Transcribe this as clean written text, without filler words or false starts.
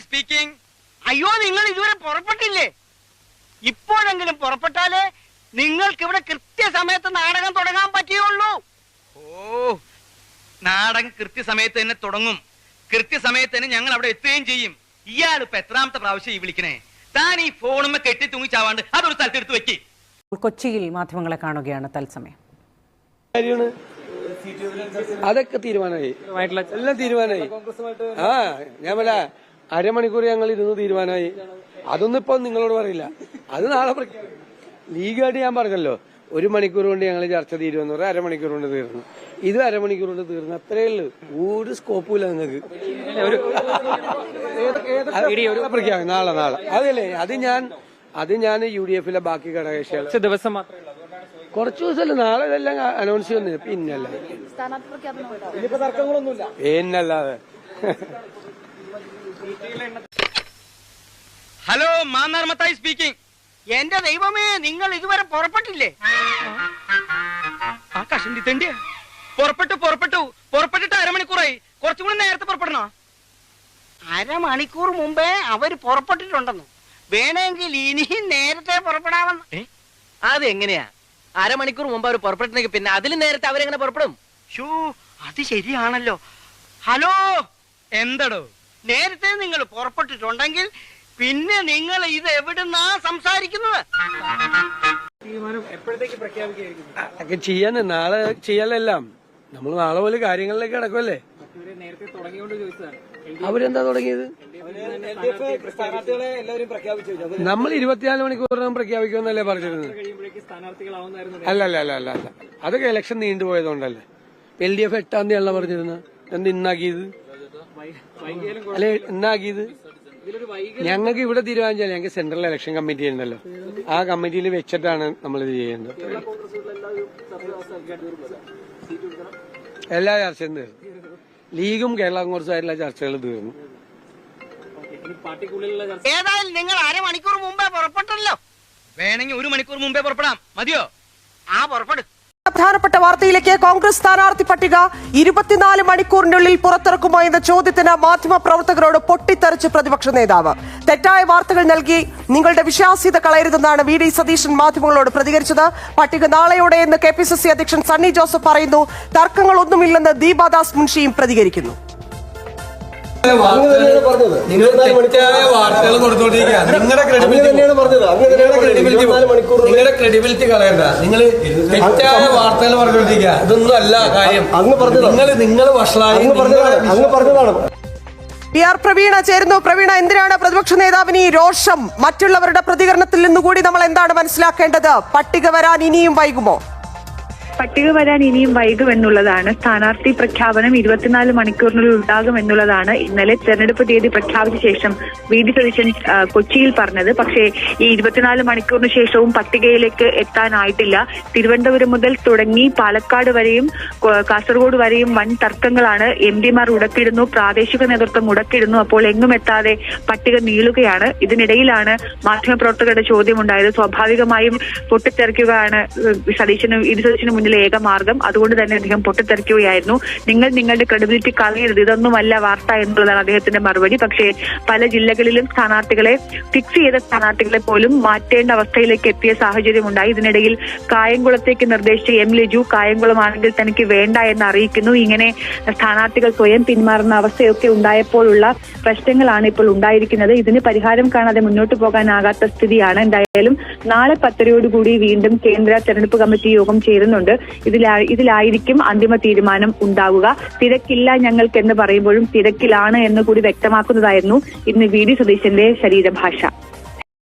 Speaking. അയ്യോ, നിങ്ങൾ ഇതുവരെ പുറപ്പെട്ടില്ലേ? ഇപ്പോഴെങ്കിലും പുറപ്പെട്ടാലേ നിങ്ങൾക്ക് ഇവിടെ കൃത്യസമയത്ത് നാടകം തുടങ്ങാൻ പറ്റുള്ളൂ. ഓ, നാടകം കൃത്യസമയത്ത് തന്നെ തുടങ്ങും. കൃത്യസമയത്ത് തന്നെ ഞങ്ങൾ അവിടെ എത്തുകയും ചെയ്യും. ഇയാൾ ഇപ്പൊ എത്രാമത്തെ പ്രാവശ്യം ഈ വിളിക്കണേ? താൻ ഈ ഫോണുമ്മ കെട്ടി തൂങ്ങിച്ചാവാണ്ട് അതൊരു സ്ഥലത്ത് എടുത്ത് വെക്കി. കൊച്ചിയിൽ മാധ്യമങ്ങളെ കാണുകയാണ് തത്സമയം. അതൊക്കെ തീരുമാനമായി, എല്ലാം തീരുമാനമായി. ആ, ഞാൻ പറ അരമണിക്കൂർ ഞങ്ങൾ ഇരുന്ന് തീരുമാനമായി. അതൊന്നും ഇപ്പൊ നിങ്ങളോട് പറയില്ല, അത് നാളെ ലീഗായിട്ട് ഞാൻ പറഞ്ഞല്ലോ. 1 മണിക്കൂർ കൊണ്ട് ഞങ്ങൾ ചർച്ച തീരുമെന്ന് പറഞ്ഞാൽ അരമണിക്കൂർ കൊണ്ട് തീർന്നു. ഇത് അരമണിക്കൂർ കൊണ്ട് തീർന്നു, അത്രേ ഉള്ളൂ. ഒരു സ്കോപ്പും ഇല്ല നിങ്ങൾക്ക്. പ്രഖ്യാപനം നാളെ അതല്ലേ? അത് ഞാൻ UDF ബാക്കി ഘടകകക്ഷികൾ ദിവസം കുറച്ചു ദിവസമല്ല, നാളെ ഇതെല്ലാം അനൗൺസ് ചെയ്യുന്നത്. പിന്നല്ല എന്നല്ലാതെ. Hello, Mannar Mathai speaking. എന്റെ ദൈവമേ, നിങ്ങൾ ഇതുവരെ പുറപ്പെട്ടില്ലേ? ആ കഷണ്ടി തണ്ടിയ പുറപ്പെട്ടിട്ട് അരമണിക്കൂറായി. കുറച്ചും കൂടി നേരത്തെ പുറപ്പെടണോ? അരമണിക്കൂർ മുമ്പേ അവര് പുറപ്പെട്ടിട്ടുണ്ടെന്ന്. വേണമെങ്കിൽ ഇനിയും നേരത്തെ പുറപ്പെടാമെന്ന്. അതെങ്ങനെയാ? അരമണിക്കൂർ മുമ്പ് അവർ പുറപ്പെട്ടെങ്കിൽ പിന്നെ അതിലും നേരത്തെ അവരെങ്ങനെ പുറപ്പെടും? ഷൂ, അത് ശരിയാണല്ലോ. ഹലോ, എന്തടോ? നേരത്തെ നിങ്ങൾ പുറപ്പെട്ടിട്ടുണ്ടെങ്കിൽ പിന്നെ നിങ്ങൾ ഇത് എവിടുന്നാ സംസാരിക്കുന്നത്? ഒക്കെ ചെയ്യാൻ നാളെ ചെയ്യാനെല്ലാം നമ്മൾ നാളെ പോലെ കാര്യങ്ങളിലേക്ക് കിടക്കുമല്ലേ. അവരെന്താ തുടങ്ങിയത്? നമ്മൾ 24 മണിക്കൂറിനും പ്രഖ്യാപിക്കുമെന്നല്ലേ പറഞ്ഞിരുന്നത്? അല്ല, അതൊക്കെ ഇലക്ഷൻ നീണ്ടുപോയതുകൊണ്ടല്ലേ. LDF 8-ാം തീയതിയാണല്ലോ പറഞ്ഞിരുന്നത്. എന്ത് ഇന്നാക്കിയത്? അല്ലെ, ഇന്നാക്കിയത് ഞങ്ങൾക്ക് ഇവിടെ തീരുമാനിച്ചാൽ ഞങ്ങൾക്ക് സെൻട്രൽ ഇലക്ഷൻ കമ്മിറ്റി ഉണ്ടല്ലോ, ആ കമ്മിറ്റിയിൽ വെച്ചിട്ടാണ് നമ്മളിത് ചെയ്യേണ്ടത്. എല്ലാ ചർച്ചയും തീർന്നു. ലീഗും കേരള കോൺഗ്രസും ആയിട്ടുള്ള ചർച്ചകൾ തീർന്നു. ഏതായാലും നിങ്ങൾ അരമണിക്കൂർ മുമ്പേ പുറപ്പെട്ടല്ലോ. വേണമെങ്കിൽ 1 മണിക്കൂർ മുമ്പേ പുറപ്പെടാം. മതിയോ? ആ, പുറപ്പെടും. പ്രധാനപ്പെട്ട വാർത്തയിലേക്ക്. കോൺഗ്രസ് സ്ഥാനാർത്ഥി പട്ടിക 24 മണിക്കൂറിനുള്ളിൽ പുറത്തിറക്കുമോ എന്ന ചോദ്യത്തിന് മാധ്യമപ്രവർത്തകരോട് പൊട്ടിത്തെറിച്ച് പ്രതിപക്ഷ നേതാവ്. തെറ്റായ വാർത്തകൾ നൽകി നിങ്ങളുടെ വിശ്വാസ്യത കളയരുതെന്നാണ് VD സതീശൻ മാധ്യമങ്ങളോട് പ്രതികരിച്ചത്. പട്ടിക നാളെയോടെ എന്ന് KPCC അധ്യക്ഷൻ സണ്ണി ജോസഫ് പറയുന്നു. തർക്കങ്ങളൊന്നുമില്ലെന്ന് ദീപാദാസ് മുൻഷിയും പ്രതികരിക്കുന്നു. നിങ്ങൾ തെറ്റായ വാർത്തകൾ കൊടുത്തോണ്ടിരിക്കുക. നിങ്ങളുടെ ക്രെഡിബിലിറ്റി കളയണ്ട. നിങ്ങൾ തെറ്റായ വാർത്തകൾ പറഞ്ഞുകൊണ്ടിരിക്കുക. ഇതൊന്നും അല്ല കാര്യം. നിങ്ങൾ വഷളായി പറഞ്ഞതാണ്. PR പ്രവീണ ചേരുന്നു. പ്രവീണ, എന്തിനാണ് പ്രതിപക്ഷ നേതാവിന് ഈ രോഷം? മറ്റുള്ളവരുടെ പ്രതികരണത്തിൽ നിന്നുകൂടി നമ്മൾ എന്താണ് മനസ്സിലാക്കേണ്ടത്? പട്ടിക വരാൻ ഇനിയും വൈകുമോ? പട്ടിക വരാൻ ഇനിയും വൈകുമെന്നുള്ളതാണ്. സ്ഥാനാർത്ഥി പ്രഖ്യാപനം 24 മണിക്കൂറിനുള്ളിൽ ഉണ്ടാകുമെന്നുള്ളതാണ് ഇന്നലെ തെരഞ്ഞെടുപ്പ് തീയതി പ്രഖ്യാപിച്ച ശേഷം VD സതീശൻ കൊച്ചിയിൽ പറഞ്ഞത്. പക്ഷേ ഈ 24 മണിക്കൂറിന് ശേഷവും പട്ടികയിലേക്ക് എത്താനായിട്ടില്ല. തിരുവനന്തപുരം മുതൽ തുടങ്ങി പാലക്കാട് വരെയും കാസർഗോഡ് വരെയും വൻ തർക്കങ്ങളാണ്. MPമാർ ഉടക്കിടുന്നു, പ്രാദേശിക നേതൃത്വം ഉടക്കിടുന്നു. അപ്പോൾ എങ്ങും എത്താതെ പട്ടിക നീളുകയാണ്. ഇതിനിടയിലാണ് മാധ്യമപ്രവർത്തകരുടെ ചോദ്യമുണ്ടായത്. സ്വാഭാവികമായും പൊട്ടിത്തെറിക്കുകയാണ് VD സതീശന് മുന്നിലെ ഏക മാർഗം. അതുകൊണ്ട് തന്നെ അദ്ദേഹം പൊട്ടിത്തെറിക്കുകയായിരുന്നു. നിങ്ങളുടെ ക്രെഡിബിലിറ്റി കളയരുത്, ഇതൊന്നുമല്ല വാർത്ത എന്നുള്ളതാണ് അദ്ദേഹത്തിന്റെ മറുപടി. പക്ഷേ പല ജില്ലകളിലും സ്ഥാനാർത്ഥികളെ ഫിക്സ് ചെയ്ത സ്ഥാനാർത്ഥികളെ പോലും മാറ്റേണ്ട അവസ്ഥയിലേക്ക് എത്തിയ സാഹചര്യമുണ്ടായി. ഇതിനിടയിൽ കായംകുളത്തേക്ക് നിർദ്ദേശിച്ച M. ലിജു കായംകുളമാണെങ്കിൽ തനിക്ക് വേണ്ട എന്ന് അറിയിക്കുന്നു. ഇങ്ങനെ സ്ഥാനാർത്ഥികൾ സ്വയം പിന്മാറുന്ന അവസ്ഥയൊക്കെ ഉണ്ടായപ്പോഴുള്ള പ്രശ്നങ്ങളാണ് ഇപ്പോൾ ഉണ്ടായിരിക്കുന്നത്. ഇതിന് പരിഹാരം കാണാതെ മുന്നോട്ട് പോകാനാകാത്ത സ്ഥിതിയാണ്. എന്തായാലും നാളെ 10:30 വീണ്ടും കേന്ദ്ര തെരഞ്ഞെടുപ്പ് കമ്മിറ്റി യോഗം ചേരുന്നുണ്ട്. ഇതിലായിരിക്കും അന്തിമ തീരുമാനം ഉണ്ടാവുക. തിരക്കില്ല ഞങ്ങൾക്കെന്ന് പറയുമ്പോഴും തിരക്കിലാണ് എന്ന് കൂടി വ്യക്തമാക്കുന്നതായിരുന്നു ഇന്ന് VD സതീശന്റെ ശരീരഭാഷ.